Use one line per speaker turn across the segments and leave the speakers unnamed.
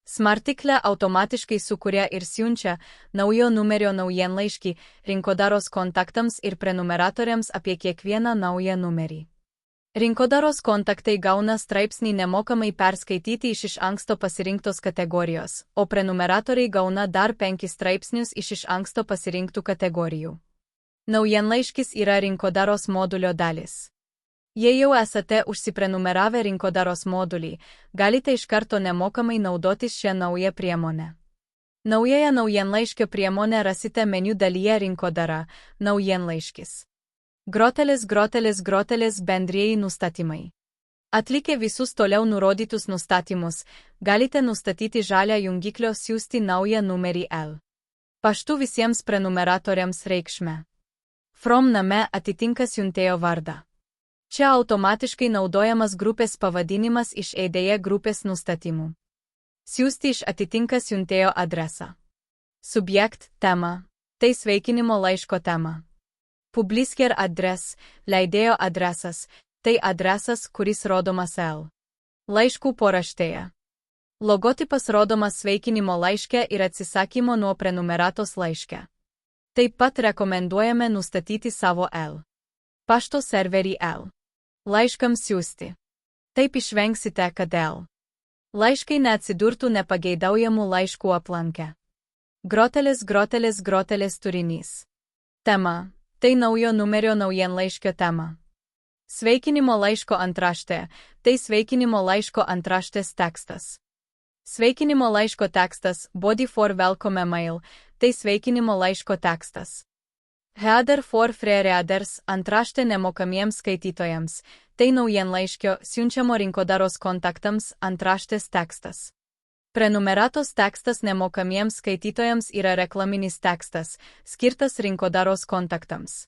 Smartiklė automatiškai sukuria ir siunčia naujo numerio naujienlaiškį rinkodaros kontaktams ir prenumeratoriams apie kiekvieną naują numerį. Rinkodaros kontaktai gauna straipsnį nemokamai perskaityti iš anksto pasirinktos kategorijos, o prenumeratoriai gauna dar 5 straipsnius iš anksto pasirinktų kategorijų. Naujienlaiškis yra rinkodaros modulio dalis. Jei jau esate užsiprenumeravę rinkodaros modulį, galite iš karto nemokamai naudotis šią naują priemonę. Naująją naujienlaiškio priemonę rasite meniu dalyje Rinkodara, naujienlaiškis. Grotelės bendrieji nustatymai. Atlikę visus toliau nurodytus nustatymus, galite nustatyti žalią jungiklio siųsti naują numerį L. Paštu visiems prenumeratoriams reikšmę. From name atitinka siuntėjo vardą. Čia automatiškai naudojamas grupės pavadinimas iš EDE grupės nustatymų. Siųsti iš atitinka siuntėjo adresą. Subjekt tema. Tai sveikinimo laiško tema. Publisker adres, leidėjo adresas, tai adresas, kuris rodomas L. Laiškų paraštėje. Logotipas rodomas sveikinimo laiške ir atsisakymo nuo prenumeratos laiške. Taip pat rekomenduojame nustatyti savo L. Pašto serverį L. Laiškams siųsti. Taip išvengsite, kad L. Laiškai neatsidurtų nepageidaujamų laiškų aplanke. Grotelės turinys. Tema. Tai naujo numerio naujienlaiškio tema. Sveikinimo laiško antraštė. Tai sveikinimo laiško antraštės tekstas. Sveikinimo laiško tekstas, body for welcome mail, tai sveikinimo laiško tekstas. Header for free readers, antraštė nemokamiems skaitytojams, tai naujienlaiškio siunčiamo rinkodaros kontaktams antraštės tekstas. Prenumeratos tekstas nemokamiems skaitytojams yra reklaminis tekstas, skirtas rinkodaros kontaktams.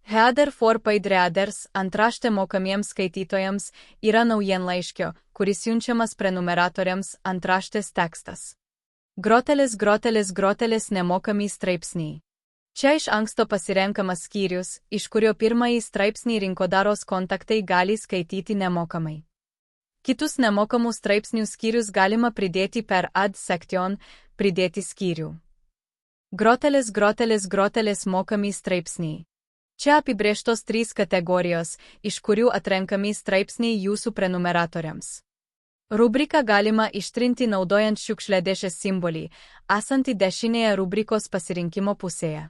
Header for paid readers, antraštė mokamiems skaitytojams, yra naujienlaiškio, kuris siunčiamas prenumeratoriams antraštės tekstas. Grotelės nemokami straipsniai. Čia iš anksto pasirenkamas skyrius, iš kurio pirmąjį straipsnį rinkodaros kontaktai gali skaityti nemokamai. Kitus nemokamų straipsnių skyrius galima pridėti per Add Section, pridėti skyrių. Grotelės mokami straipsniai. Čia apibrėžtos 3 kategorijos, iš kurių atrenkami straipsniai jūsų prenumeratoriams. Rubriką galima ištrinti naudojant šiukšliadėžės simbolį, esantį dešinėje rubrikos pasirinkimo pusėje.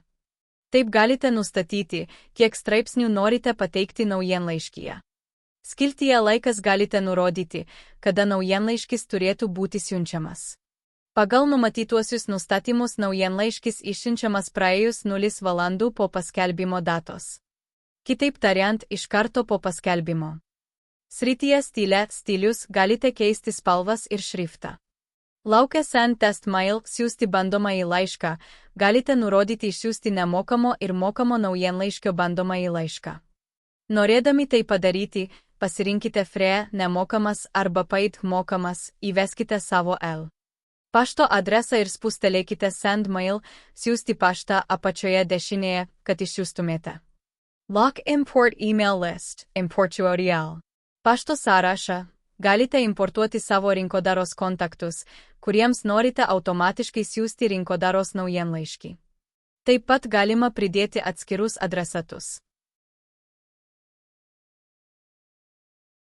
Taip galite nustatyti, kiek straipsnių norite pateikti naujienlaiškyje. Skiltyje laikas galite nurodyti, kada naujienlaiškis turėtų būti siunčiamas. Pagal numatytuosius nustatymus naujienlaiškis išsiunčiamas praėjus 0 valandų po paskelbimo datos. Kitaip tariant, iš karto po paskelbimo. Srityje stilius galite keisti spalvas ir šriftą. Laukia send test mail, siųsti bandomąjį laišką, galite nurodyti išsiųsti nemokamo ir mokamo naujienlaiškio bandomąjį laišką. Norėdami tai padaryti, pasirinkite free, nemokamas arba paid mokamas, įveskite savo L. Pašto adresą ir spustelėkite send mail, siųsti paštą apačioje dešinėje, kad išsiųstumėte. Lock import email list, importuoti L. Pašto sąrašą. Galite importuoti savo rinkodaros kontaktus, kuriems norite automatiškai siųsti rinkodaros naujienlaiškį. Taip pat galima pridėti atskirus adresatus.